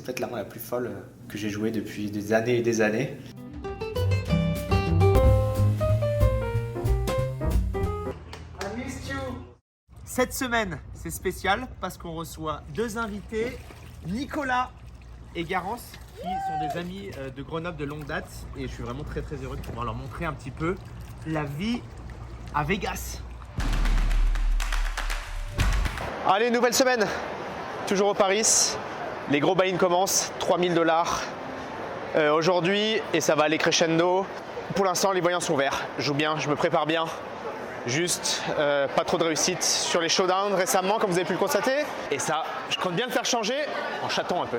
peut-être la main la plus folle que j'ai jouée depuis des années et des années. Cette semaine, c'est spécial parce qu'on reçoit deux invités, Nicolas et Garance, qui sont des amis de Grenoble de longue date. Et je suis vraiment très heureux de pouvoir leur montrer un petit peu la vie à Vegas. Allez, nouvelle semaine, toujours au Paris. Les gros buy-in commencent, 3000 $ aujourd'hui et ça va aller crescendo. Pour l'instant, les voyants sont verts. Je joue bien, je me prépare bien. Juste pas trop de réussite sur les showdowns récemment, comme vous avez pu le constater. Et ça, je compte bien le faire changer en chatant un peu.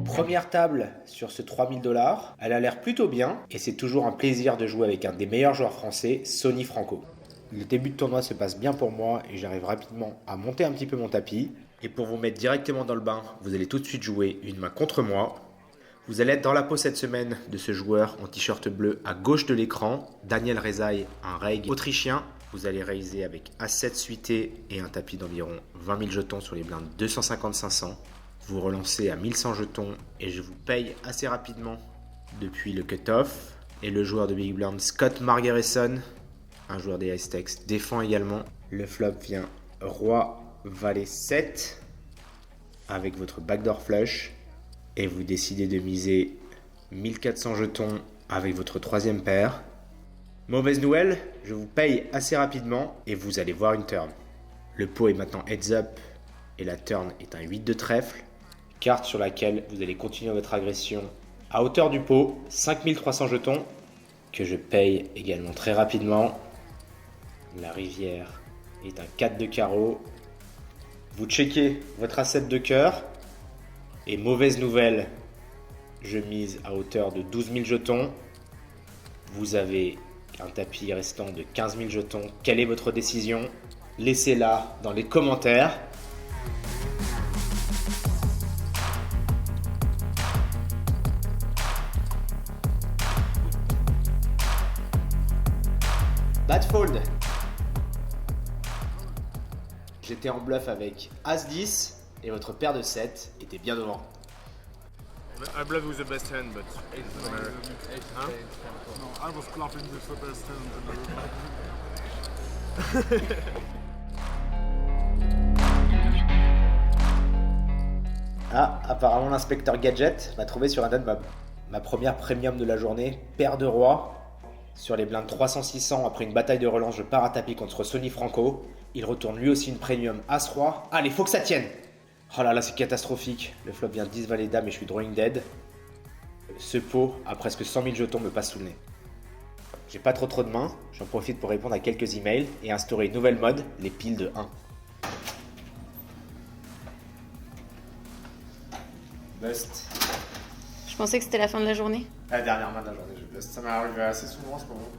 Première table sur ce 3000 $. Elle a l'air plutôt bien et c'est toujours un plaisir de jouer avec un des meilleurs joueurs français, Sonny Franco. Le début de tournoi se passe bien pour moi et j'arrive rapidement à monter un petit peu mon tapis. Et pour vous mettre directement dans le bain, vous allez tout de suite jouer une main contre moi. Vous allez être dans la peau cette semaine de ce joueur en t-shirt bleu à gauche de l'écran, Daniel Rezaï, un reg autrichien. Vous allez raiser avec As7 suité et un tapis d'environ 20 000 jetons sur les blindes 250-500. Vous relancez à 1100 jetons et je vous paye assez rapidement depuis le cut-off. Et le joueur de Big Blind, Scott Margerisson, un joueur des Aztecs, défend également. Le flop vient Roi, Valet 7 avec votre backdoor flush. Et vous décidez de miser 1400 jetons avec votre troisième paire. Mauvaise nouvelle, je vous paye assez rapidement et vous allez voir une turn. Le pot est maintenant heads up et la turn est un 8 de trèfle. Carte sur laquelle vous allez continuer votre agression à hauteur du pot, 5300 jetons que je paye également très rapidement. La rivière est un 4 de carreau. Vous checkez votre As7 de cœur. Et mauvaise nouvelle, je mise à hauteur de 12 000 jetons. Vous avez un tapis restant de 15 000 jetons. Quelle est votre décision? Laissez-la dans les commentaires. Bad fold. J'étais en bluff avec As-10. Et votre paire de 7 était bien devant. I bluff with the best hand, but huh? No, I was clapping with the best hand. Ah, apparemment l'inspecteur Gadget m'a trouvé sur un date ma première premium de la journée, paire de rois. Sur les blindes 300-600, après une bataille de relance, je pars à tapis contre Sonny Franco. Il retourne lui aussi une premium As-Roi. Allez, faut que ça tienne! Oh là là, c'est catastrophique. Le flop vient 10 valet dame et je suis drawing dead. Ce pot à presque 100 000 jetons me passe sous le nez. J'ai pas trop de mains, j'en profite pour répondre à quelques emails et instaurer une nouvelle mode, les piles de 1. Bust. Je pensais que c'était la fin de la journée. La dernière main de la journée, je bust. Ça m'arrive assez souvent en ce moment.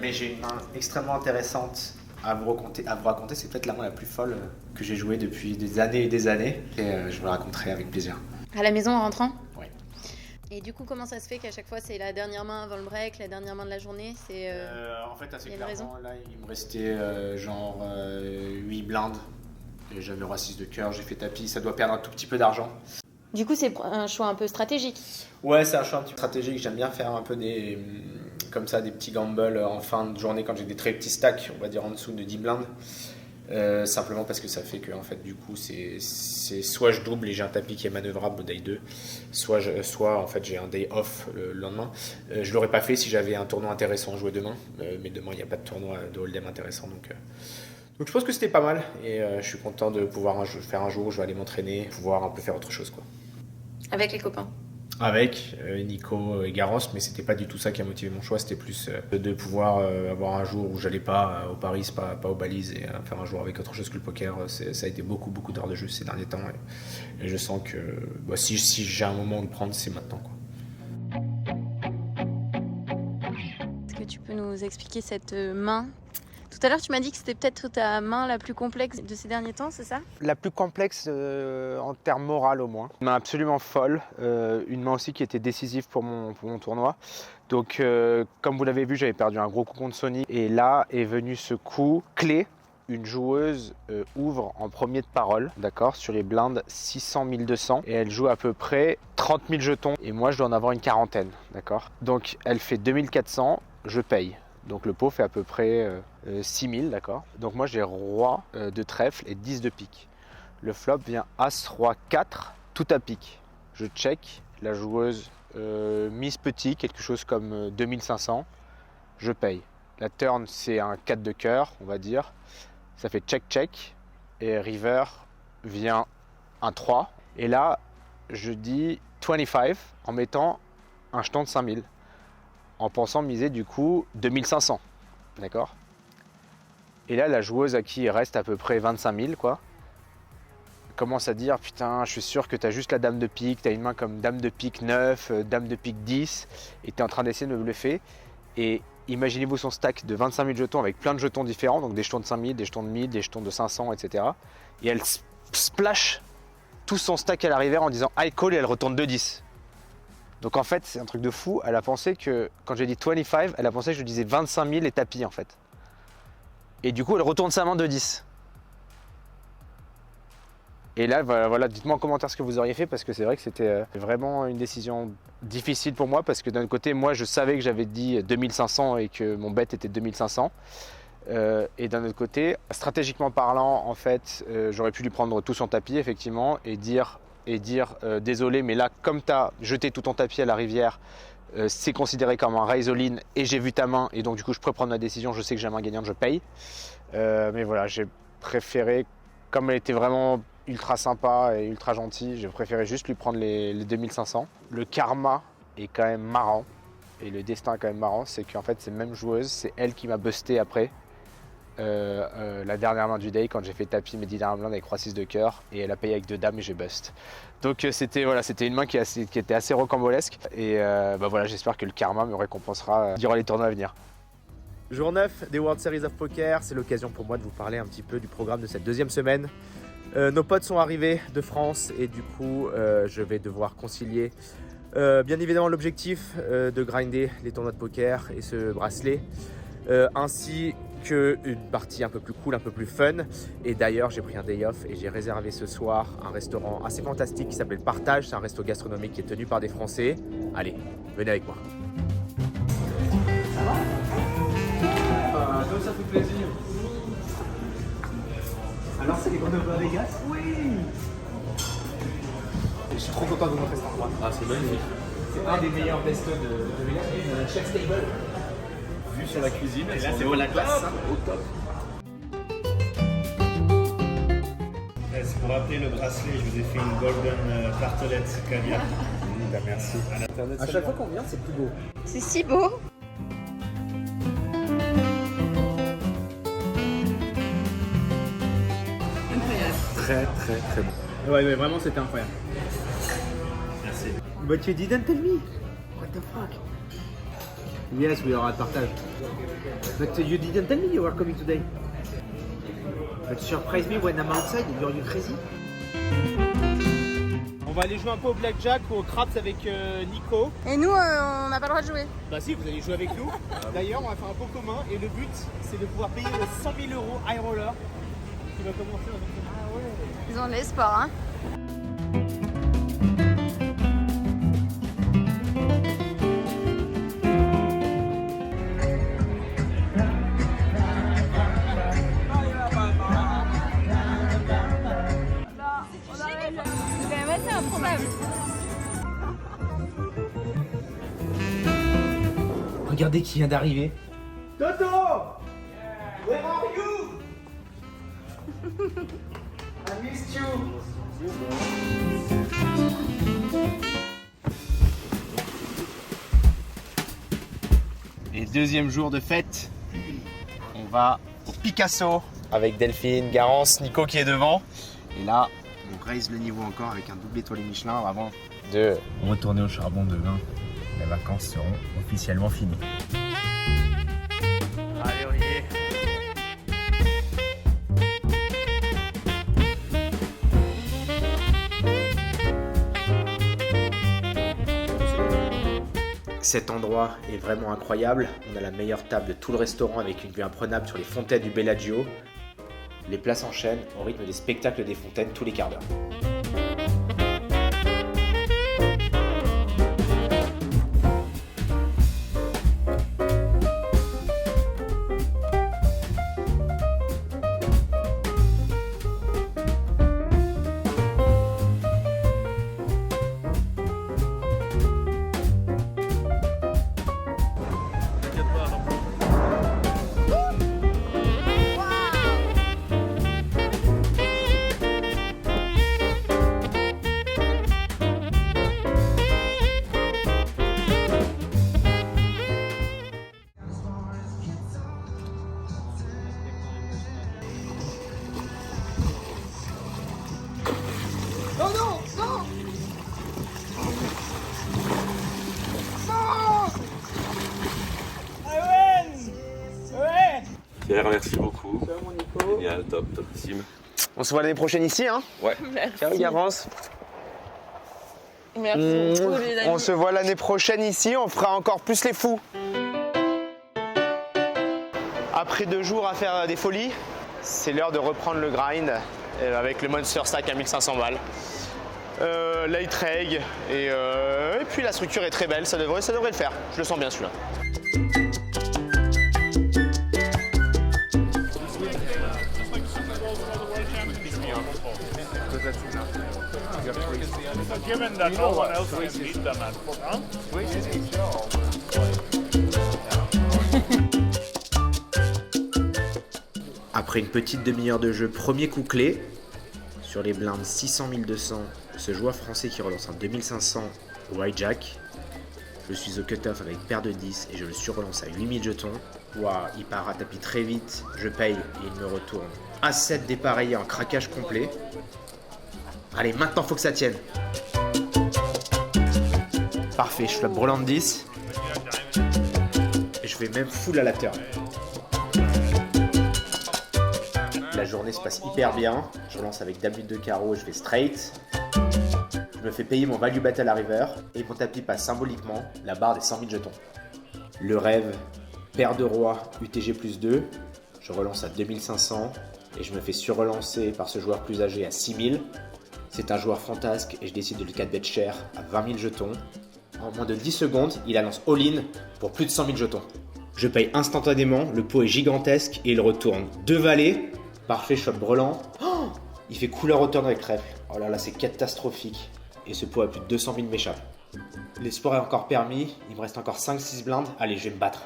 Mais j'ai une main extrêmement intéressante à vous raconter. C'est peut-être la main la plus folle que j'ai jouée depuis des années et des années. Et je vous la raconterai avec plaisir. À la maison en rentrant? Oui. Et du coup, comment ça se fait qu'à chaque fois c'est la dernière main avant le break, la dernière main de la journée? C'est En fait, assez y a une raison? clairement, là, il me restait 8 blindes. Et j'avais roi 6 de cœur, j'ai fait tapis. Ça doit perdre un tout petit peu d'argent. Du coup, c'est un choix un peu stratégique. Ouais, c'est un choix un petit peu stratégique. J'aime bien faire un peu des petits gambles en fin de journée quand j'ai des très petits stacks, on va dire en dessous de 10 blindes. Simplement parce que ça fait que en fait, du coup, c'est soit je double et j'ai un tapis qui est manœuvrable au day 2, soit en fait j'ai un day off le lendemain. Je l'aurais pas fait si j'avais un tournoi intéressant à jouer demain, mais demain il n'y a pas de tournoi de hold'em intéressant, donc je pense que c'était pas mal et je suis content de pouvoir faire un jour où je vais aller m'entraîner, pouvoir un peu faire autre chose, quoi. Avec les copains. Avec Nico et Garance, mais c'était pas du tout ça qui a motivé mon choix, c'était plus de pouvoir avoir un jour où j'allais pas au Paris, pas aux balises, et faire un jour avec autre chose que le poker. Ça a été beaucoup d'heures de jeu ces derniers temps, et je sens que si j'ai un moment où le prendre, c'est maintenant, quoi. Est-ce que tu peux nous expliquer cette main? Tout à l'heure, tu m'as dit que c'était peut-être ta main la plus complexe de ces derniers temps, c'est ça? La plus complexe en termes moral au moins. Une main absolument folle, une main aussi qui était décisive pour mon tournoi. Donc comme vous l'avez vu, j'avais perdu un gros coup contre Sonny et là est venu ce coup clé une joueuse ouvre en premier de parole, d'accord, sur les blindes 600-1200 et elle joue à peu près 30 000 jetons et moi je dois en avoir une quarantaine, d'accord. Donc elle fait 2400, je paye. Donc le pot fait à peu près 6000, d'accord. Donc moi j'ai roi de trèfle et 10 de pique. Le flop vient as, roi, 4, tout à pique. Je check, la joueuse mise petit, quelque chose comme 2500, je paye. La turn c'est un 4 de cœur, on va dire. Ça fait check-check et river vient un 3. Et là je dis 25 en mettant un jeton de 5000. En pensant miser du coup 2500, d'accord. Et là, la joueuse à qui il reste à peu près 25 000, quoi, commence à dire, putain, je suis sûr que tu as juste la dame de pique, tu as une main comme dame de pique 9, dame de pique 10, et tu es en train d'essayer de me bluffer. Et imaginez-vous son stack de 25 000 jetons avec plein de jetons différents, donc des jetons de 5000, des jetons de 1000, des jetons de 500, etc. Et elle splash tout son stack à la rivière en disant I call et elle retourne 2-10. Donc en fait, c'est un truc de fou. Elle a pensé que, quand j'ai dit 25, elle a pensé que je disais 25 000 et tapis en fait. Et du coup, elle retourne sa main de 10. Et là, voilà, dites-moi en commentaire ce que vous auriez fait parce que c'est vrai que c'était vraiment une décision difficile pour moi parce que d'un côté, moi, je savais que j'avais dit 2500 et que mon bet était 2500. Et d'un autre côté, stratégiquement parlant, en fait, j'aurais pu lui prendre tout son tapis effectivement et dire désolé, mais là, comme tu as jeté tout ton tapis à la rivière, c'est considéré comme un raise all-in et j'ai vu ta main et donc du coup je peux prendre ma décision, je sais que j'ai la main gagnante, je paye. Mais voilà, j'ai préféré, comme elle était vraiment ultra sympa et ultra gentille, j'ai préféré juste lui prendre les 2500. Le karma est quand même marrant et le destin est quand même marrant, c'est qu'en fait cette même joueuse, c'est elle qui m'a busté après. La dernière main du day quand j'ai fait tapis mes 10 dernières blindes avec roi 6 de cœur et elle a payé avec 2 dames et j'ai bust. Donc c'était une main qui était assez rocambolesque et voilà, j'espère que le karma me récompensera durant les tournois à venir. Jour 9 des World Series of Poker, c'est l'occasion pour moi de vous parler un petit peu du programme de cette deuxième semaine. Nos potes sont arrivés de France et du coup je vais devoir concilier bien évidemment l'objectif de grinder les tournois de poker et ce bracelet ainsi qu'une partie un peu plus cool, un peu plus fun. Et d'ailleurs, j'ai pris un day off et j'ai réservé ce soir un restaurant assez fantastique qui s'appelle Partage. C'est un resto gastronomique qui est tenu par des Français. Allez, venez avec moi. Ça va comme ça fait plaisir. Alors, c'est les grands à Vegas? Oui. Je suis trop content de vous montrer cet endroit. Ah, c'est magnifique. C'est un des meilleurs restos de Vegas. Chef's Table. Vue sur la cuisine, et là c'est pour la classe, au top. C'est pour rappeler le bracelet, je vous ai fait une golden tartelette caviar. Merci. À chaque fois qu'on vient, c'est plus beau. C'est si beau. Très bon. Ouais, vraiment c'était incroyable. Merci. But you didn't tell me. What the fuck? Yes, we are at Partage. But you didn't tell me you were coming today. But surprise me when I'm outside. You're you crazy? On va aller jouer un peu au blackjack ou au craps avec Nico. Et nous, on n'a pas le droit de jouer. Bah si, vous allez jouer avec nous. D'ailleurs, on va faire un pot commun et le but, c'est de pouvoir payer le 100 000 € high roller qui va commencer dans une semaine. Ah ouais. Ils ont de l'espoir, hein. C'est quand même assez improbable. Regardez qui vient d'arriver. Toto! Where are you? I missed you. Et deuxième jour de fête, on va au Picasso avec Delphine, Garance, Nico qui est devant. Et là, on raise le niveau encore avec un double étoilé Michelin avant de retourner au charbon demain. Les vacances seront officiellement finies. Allez, on y est. Cet endroit est vraiment incroyable. On a la meilleure table de tout le restaurant avec une vue imprenable sur les fontaines du Bellagio. Les places s'enchaînent au rythme des spectacles des fontaines tous les quarts d'heure. Pierre, merci beaucoup. Génial, top, topissime. On se voit l'année prochaine ici, hein? Ouais. Ciao Garance. Merci beaucoup, les amis. On se voit l'année prochaine ici, on fera encore plus les fous. Après 2 jours à faire des folies, c'est l'heure de reprendre le grind avec le Monster Stack à 1500 balles. Light reg et puis la structure est très belle, ça devrait le faire. Je le sens bien celui-là. Given that no one else can beat them at huh? Après une petite demi-heure de jeu, premier coup clé. Sur les blindes 600-1200, ce joueur français qui relance un 2500 au hijack. Je suis au cut-off avec paire de 10 et je le surrelance à 8000 jetons. Waouh, il part à tapis très vite, je paye et il me retourne. A7 dépareillé en craquage complet. Allez, maintenant faut que ça tienne. Parfait, je flop brelan de 10. Et je vais même full à la turn. La journée se passe hyper bien. Je relance avec dame 8 de carreau, je vais straight. Je me fais payer mon value bet à la river et mon tapis passe symboliquement la barre des 100 000 jetons. Le rêve, paire de roi, UTG plus 2. Je relance à 2500 et je me fais surrelancer par ce joueur plus âgé à 6000. C'est un joueur fantasque et je décide de le 4-bet cher à 20 000 jetons. En moins de 10 secondes, il annonce all-in pour plus de 100 000 jetons. Je paye instantanément, le pot est gigantesque et il retourne 2 valets. Parfait, shot brelan. Oh, il fait couleur au turn avec trèfle. Oh là là, c'est catastrophique. Et ce pot à plus de 200 000 m'échappe. L'espoir est encore permis, il me reste encore 5-6 blindes. Allez, je vais me battre.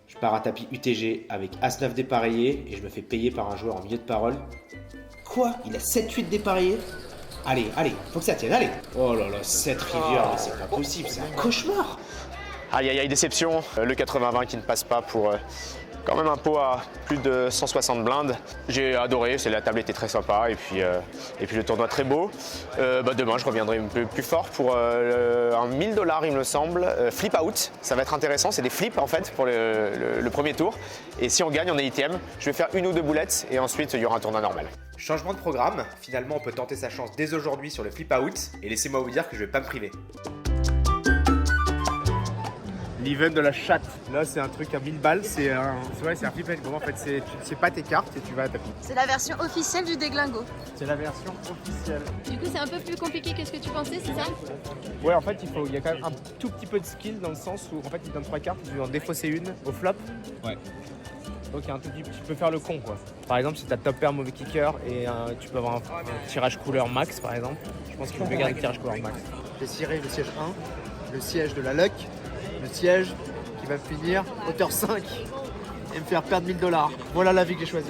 Je pars à tapis UTG avec As-9 dépareillé et je me fais payer par un joueur en milieu de parole. Quoi? Il a 7-8 dépareillés? Allez, allez, faut que ça tienne, allez. Oh là là, 7 rivières, mais c'est pas possible, c'est un cauchemar. Aïe aïe aïe, déception. Le 80-20 qui ne passe pas pour quand même un pot à plus de 160 blindes. J'ai adoré, la table était très sympa et puis le tournoi très beau. Demain, je reviendrai un peu plus fort pour un 1000 $, il me semble. Flip out, ça va être intéressant, c'est des flips en fait pour le premier tour. Et si on gagne, on est ITM. Je vais faire 1 ou 2 boulettes et ensuite il y aura un tournoi normal. Changement de programme, finalement on peut tenter sa chance dès aujourd'hui sur le flip out et laissez-moi vous dire que je vais pas me priver. L'event de la chatte. Là, c'est un truc à 1000 balles. C'est un flip and go. En fait, c'est pas tes cartes et tu vas à tapis. C'est la version officielle du déglingo. C'est la version officielle. Du coup, c'est un peu plus compliqué que ce que tu pensais, c'est ça? Ouais, en fait, il y a quand même un tout petit peu de skill dans le sens où en fait, il donne 3 cartes, tu dois en défausser une au flop. Ouais. Donc, il y a un tout petit, tu peux faire le con, quoi. Par exemple, si tu as top pair, mauvais kicker et tu peux avoir un tirage couleur max, par exemple. Je pense qu'il faut garder le tirage couleur max. J'ai ciré le siège 1, le siège de la luck, le siège qui va finir hauteur 5 et me faire perdre 1000 $. Voilà la vie que j'ai choisie.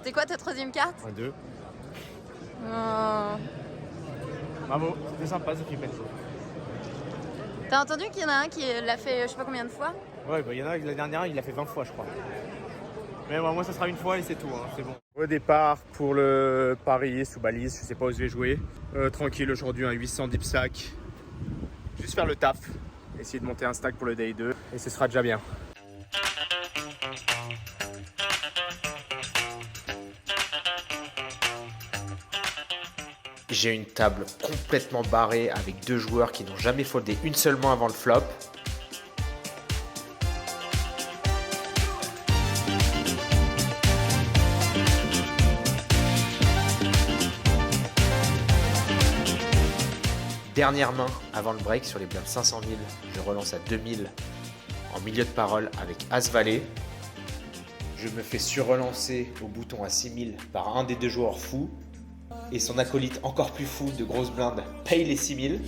C'est quoi ta troisième carte? 2. Oh. Bravo, c'était sympa ce flip and go. T'as entendu qu'il y en a un qui l'a fait je sais pas combien de fois? Ouais, bah, il y en a la dernière, il l'a fait 20 fois, je crois. Mais bon, moi, ça sera une fois et c'est tout, hein, c'est bon. Au départ, pour le pari sous balise, je sais pas où je vais jouer. Tranquille, aujourd'hui, un 800 deep stack. Juste faire le taf, essayer de monter un stack pour le day 2 et ce sera déjà bien. J'ai une table complètement barrée avec 2 joueurs qui n'ont jamais foldé une seule main avant le flop. Dernière main avant le break sur les blindes 500 000, je relance à 2000 en milieu de parole avec As-Valet. Je me fais surrelancer au bouton à 6000 par un des 2 joueurs fous. Et son acolyte encore plus fou de grosses blindes paye les 6000.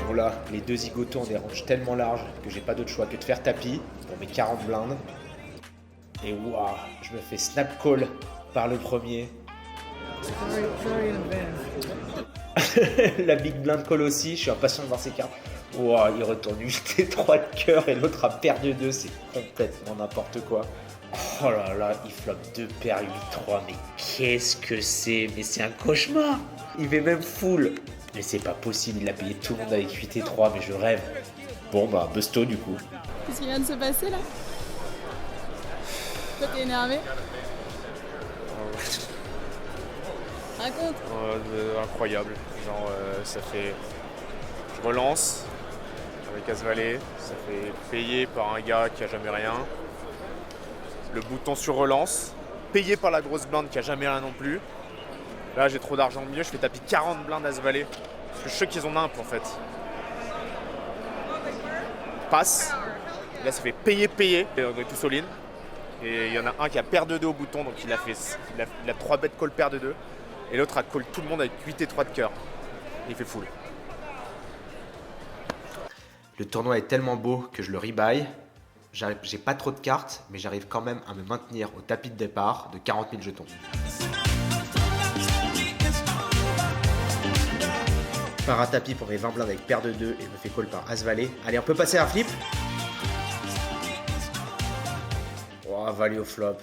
Bon là, les 2 zigotos ont des ranges tellement larges que j'ai pas d'autre choix que de faire tapis pour mes 40 blindes. Et waouh, je me fais snap call par le premier. La big blind call aussi, je suis impatient de voir ses cartes. Waouh, il retourne 8 et 3 de cœur et l'autre a paire de 2, c'est complètement n'importe quoi. Oh là là, il flop 2 paires 8-3, mais qu'est-ce que c'est? Mais c'est un cauchemar. Il fait même full. Mais c'est pas possible, il a payé tout le monde avec 8 et 3, mais je rêve. Bon bah, busto du coup. Qu'est-ce qui vient de se passer là? Toi t'es énervé? Raconte. Incroyable, genre ça fait... Je relance avec As-Valet, ça fait payer par un gars qui a jamais rien. Le bouton sur relance, payé par la grosse blinde qui a jamais rien non plus. Là j'ai trop d'argent au milieu, je fais tapis 40 blindes As-Valet. Parce que je sais qu'ils ont imp en fait. Passe. Et là ça fait payer. Et on est tous all-in. Et il y en a un qui a paire de 2 au bouton, donc il a 3 bêtes call paire de 2. Et l'autre a call tout le monde avec 8 et 3 de cœur. Et il fait full. Le tournoi est tellement beau que je le rebuy. J'ai pas trop de cartes, mais j'arrive quand même à me maintenir au tapis de départ de 40 000 jetons. Je pars à tapis pour mes 20 blindes avec paire de 2 et je me fais call par As-Valet. Allez, on peut passer à un flip. Oh, Valet au flop.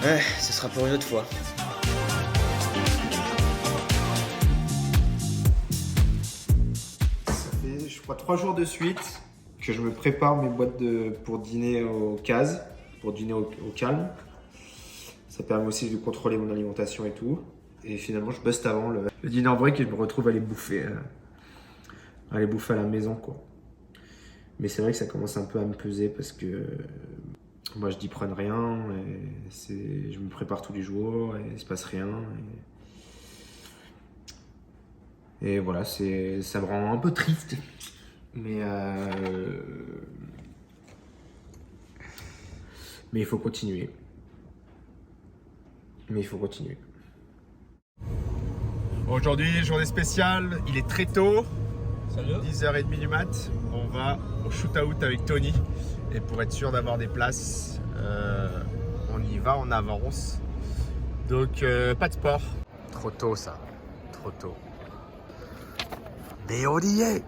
Ouais, ce sera pour une autre fois. Je crois 3 jours de suite que je me prépare mes boîtes pour dîner au CAS, pour dîner au calme. Ça permet aussi de contrôler mon alimentation et tout. Et finalement, je buste avant le dîner en break et je me retrouve à aller bouffer à la maison, quoi. Mais c'est vrai que ça commence un peu à me peser parce que moi je dis prenne rien, et je me prépare tous les jours et il se passe rien. Et voilà, ça me rend un peu triste. Mais il faut continuer. Aujourd'hui, journée spéciale, il est très tôt. 10h30 du mat. On va au shoot-out avec Tony. Et pour être sûr d'avoir des places, on y va en avance. Donc, pas de sport. Trop tôt ça, trop tôt. Mais on y est.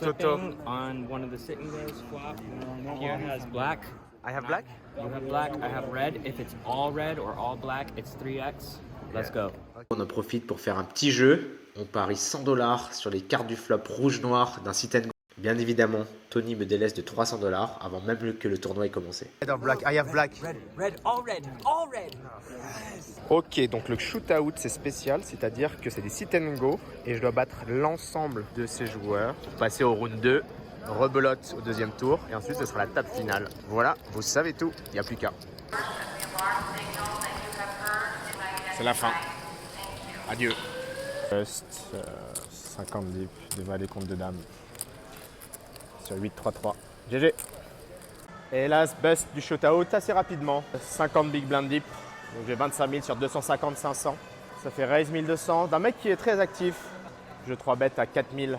Toto. On one of the sitting days flop. Pierre has black. I have black? You have black, I have red. If it's all red or all black, it's 3x. Let's go. On en profite pour faire un petit jeu. On parie 100$ sur les cartes du flop rouge-noir d'un sit and go. Bien évidemment, Tony me délaisse de 300$ avant même que le tournoi ait commencé. I have black, I have black. Red, all red, all red. Ok, donc le shootout c'est spécial, c'est-à-dire que c'est des sit and go et je dois battre l'ensemble de ces joueurs pour passer au round 2, rebelote au deuxième tour et ensuite ce sera la table finale. Voilà, vous savez tout, il n'y a plus qu'à. C'est la fin. Adieu. Bust 50 dips de valet contre de dames sur 8-3-3. GG. Et là, bust du shootout assez rapidement. 50 big blind deep. Donc j'ai 25 000 sur 250-500. Ça fait raise 1200 d'un mec qui est très actif. Je 3 bet à 4000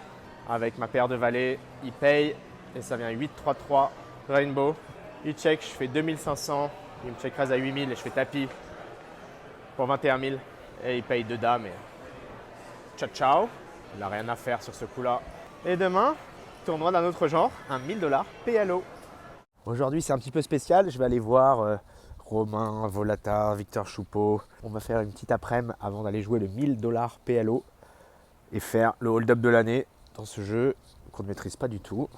avec ma paire de valets. Il paye et ça vient 8-3-3 rainbow. Il check, je fais 2500. Il me check raise à 8000 et je fais tapis. pour 21 000. Et il paye 2 dames. Et... Ciao, ciao. Il n'a rien à faire sur ce coup-là. Et demain, tournoi d'un autre genre, un 1000 $ PLO. Aujourd'hui, c'est un petit peu spécial. Je vais aller voir Romain, Volata, Victor Choupeau. On va faire une petite après-midi avant d'aller jouer le 1000 $ PLO et faire le hold-up de l'année dans ce jeu qu'on ne maîtrise pas du tout.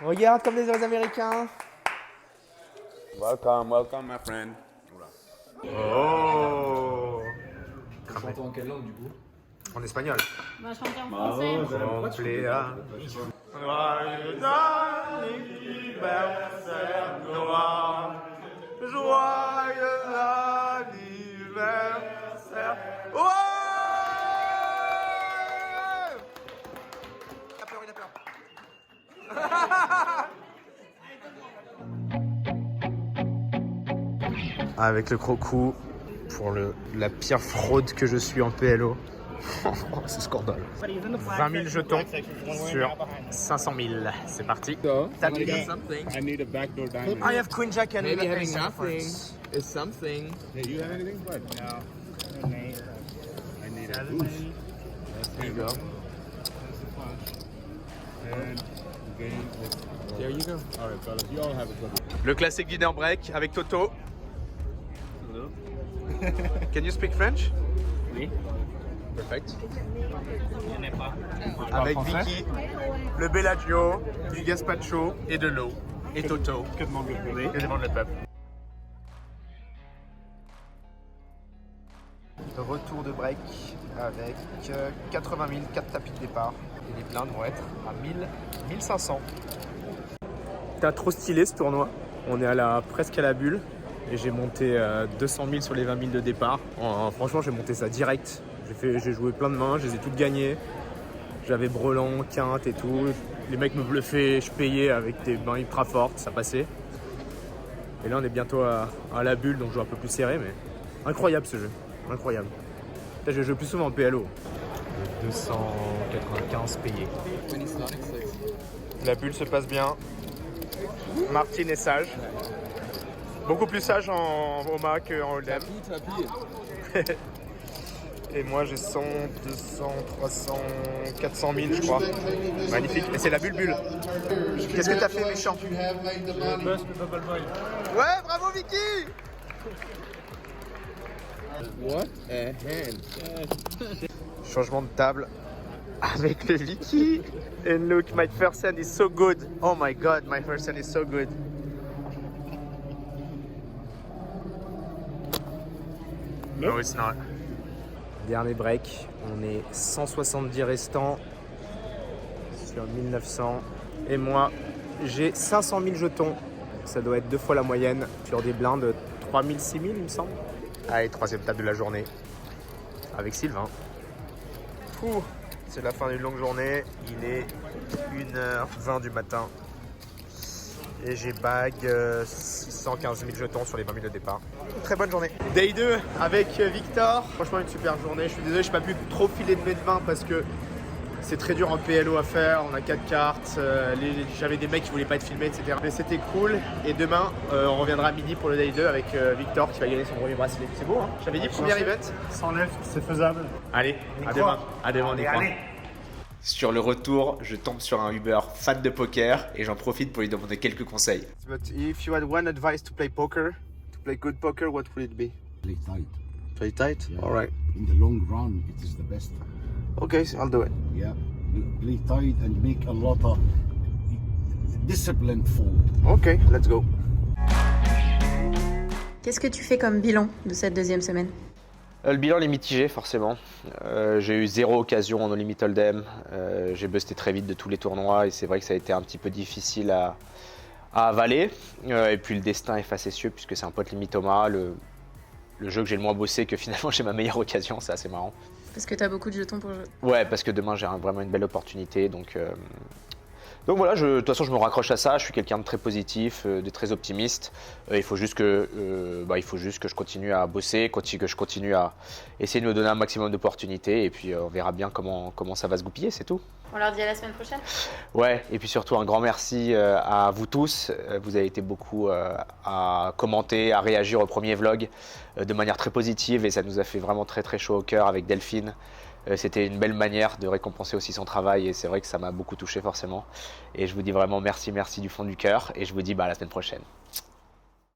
Regarde comme les Américains. Welcome, welcome, my friend. Oh. Tu chantes en quelle langue du coup? En espagnol. On va chanter en français. Joyeux anniversaire. Ouais! Il a peur, il a peur. Avec le crocou pour la pire fraude que je suis en PLO. C'est scandale. 20 000 jetons sur 500 000. C'est parti. I need a backdoor diamond. I have Queen Jack and Maybe having Ace of nothing Hearts. is something. Hey, you have anything? What? No. I need a boost. There you go. And game. There you go. All right, fellas. You all have a good one. Le classique dinner break avec Toto. Hello. Can you speak French? Oui. Perfect. Il n'y en a pas. Avec Vicky, le Bellagio, du gazpacho et de l'eau. Et Toto. Que demande le peuple? Que demande le peuple. Retour de break avec 80 000, 4 tapis de départ. Et les blindes vont être à 1000, 1500. T'as trop stylé ce tournoi. On est presque à la bulle. Et j'ai monté 200 000 sur les 20 000 de départ. Franchement, j'ai monté ça direct. J'ai joué plein de mains, je les ai toutes gagnées. J'avais brelan, quinte et tout. Les mecs me bluffaient, je payais avec des mains ultra fortes, ça passait. Et là, on est bientôt à la bulle, donc je joue un peu plus serré, mais incroyable ce jeu. Incroyable. Là, je joue plus souvent en PLO. 295 payés. La bulle se passe bien. Martin est sage. Beaucoup plus sage en Oma qu'en Hold'em. Et moi j'ai 100, 200, 300, 400 000 je crois. Magnifique. Et c'est la bulle. Qu'est-ce que t'as fait méchant? Ouais, bravo Vicky. What a hand. Changement de table avec le Vicky. And look, my first hand is so good. Oh my god, my first hand is so good. No, it's not. Dernier break, on est 170 restants sur 1900. Et moi, j'ai 500 000 jetons. Ça doit être 2 fois la moyenne sur des blindes 3000, 6000 il me semble. Allez, troisième table de la journée avec Sylvain. C'est la fin d'une longue journée. Il est 1h20 du matin. Et j'ai bag 615 000 jetons sur les 20 000 de départ. Très bonne journée. Day 2 avec Victor. Franchement, une super journée. Je suis désolé, je n'ai pas pu trop filer de mes mains parce que c'est très dur en PLO à faire. On a 4 cartes. J'avais des mecs qui voulaient pas être filmés, etc. Mais c'était cool. Et demain, on reviendra à midi pour le Day 2 avec Victor qui va gagner son premier bracelet. C'est beau, hein? J'avais dit premier event. 109, c'est faisable. Allez, à demain. À demain, on y croit. Sur le retour, je tombe sur un Uber fan de poker et j'en profite pour lui demander quelques conseils. But if you had one advice to play poker, to play good poker, what would it be? Play tight. Play tight? Yeah. All right. In the long run, it is the best. Okay, I'll do it. Yeah. Play tight and make a lot of disciplined fold. Okay, let's go. Qu'est-ce que tu fais comme bilan de cette deuxième semaine? Le bilan est mitigé forcément. J'ai eu 0 occasion en No Limit Hold'em. J'ai busté très vite de tous les tournois et c'est vrai que ça a été un petit peu difficile à avaler. Et puis le destin est facétieux puisque c'est un pote limite Oma, le jeu que j'ai le moins bossé, que finalement j'ai ma meilleure occasion, c'est assez marrant. Parce que tu as beaucoup de jetons pour jouer. Ouais, parce que demain j'ai vraiment une belle opportunité, donc Donc voilà, de toute façon je me raccroche à ça, je suis quelqu'un de très positif, de très optimiste. Il faut juste que je continue à bosser, que je continue à essayer de me donner un maximum d'opportunités et puis on verra bien comment ça va se goupiller, c'est tout. On leur dit à la semaine prochaine. Ouais, et puis surtout un grand merci à vous tous. Vous avez été beaucoup à commenter, à réagir au premier vlog de manière très positive et ça nous a fait vraiment très très chaud au cœur avec Delphine. C'était une belle manière de récompenser aussi son travail et c'est vrai que ça m'a beaucoup touché forcément. Et je vous dis vraiment merci du fond du cœur et je vous dis à la semaine prochaine.